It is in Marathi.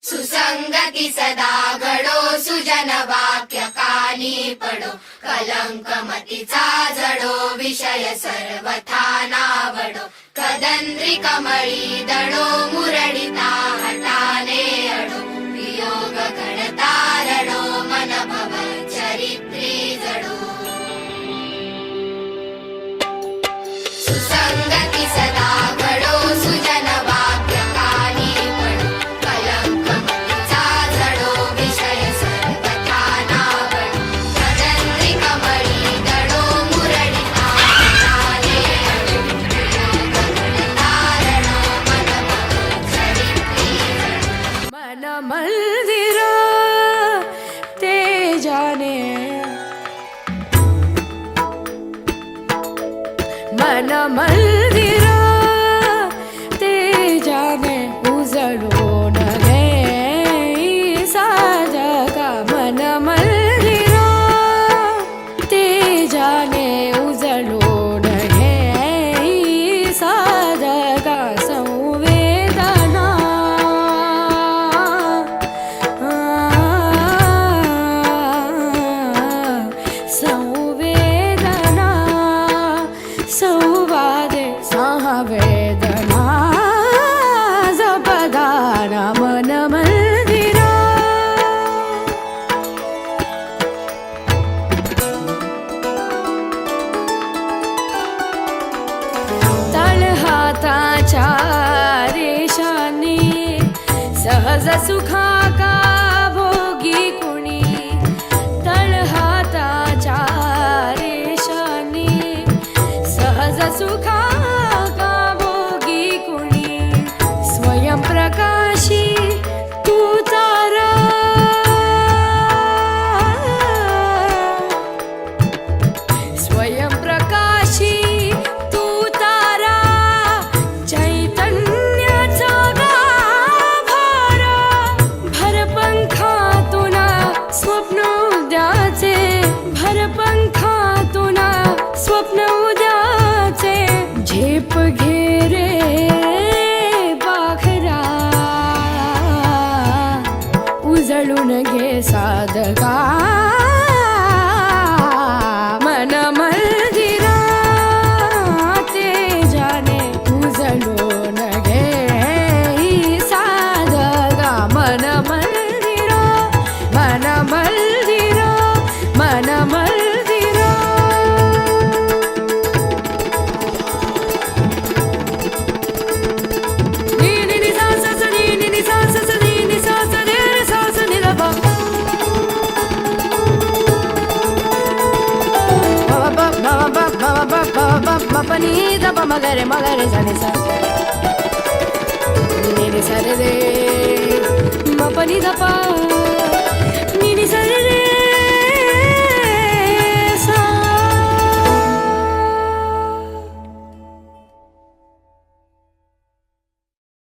सुसंगती सदा घडो सुजन वाक्य कानी पडो कलंकमतीचा जडो विषय सर्वथा नावडो कदंद्री कमळी दडो मुरडिता हटाने अडो वियोग घडता रडो मन भव चरित्री जडो सुसंगती सदा घडो सुजन वाक्य कानी पडो कलंकमतीचा जडो विषय सर्वथा नावडो कदंद्री कमळी दडो मुरडिता हटाने अडो वियोग घडता रडो मन भव चरित्री जडो मन मंदिर ते जाने मन मंदिर ते जाने उजळून गे साजगा मन मंदिर ते जाने उजळून गे साजगा संवेदना संवेदना संवादे सहवेदना जपदान मन मंदिरा तळहाताच्या रेषांनी सहज सुखाका भोगी कुणी तळहाताच्या रेषांनी सहज सुखा का भोगी कुणी स्वयंप्रकाशी तू तारा स्वयंप्रकाशी तू तारा चैतन्याचा गाभार भरपंखातून स्वप्न उद्याचे भरपंखातून स्वप्न उद्याचे झेप घे रे बाखरा उजळून घे साधका मन मंदिरा ते जाने उजळून घे साधका मन मंदिरा मन मंदिरा मन मंदिरा मपनी दप मगरे मगरे सनि सा नि रे सा रे रे मपनी दप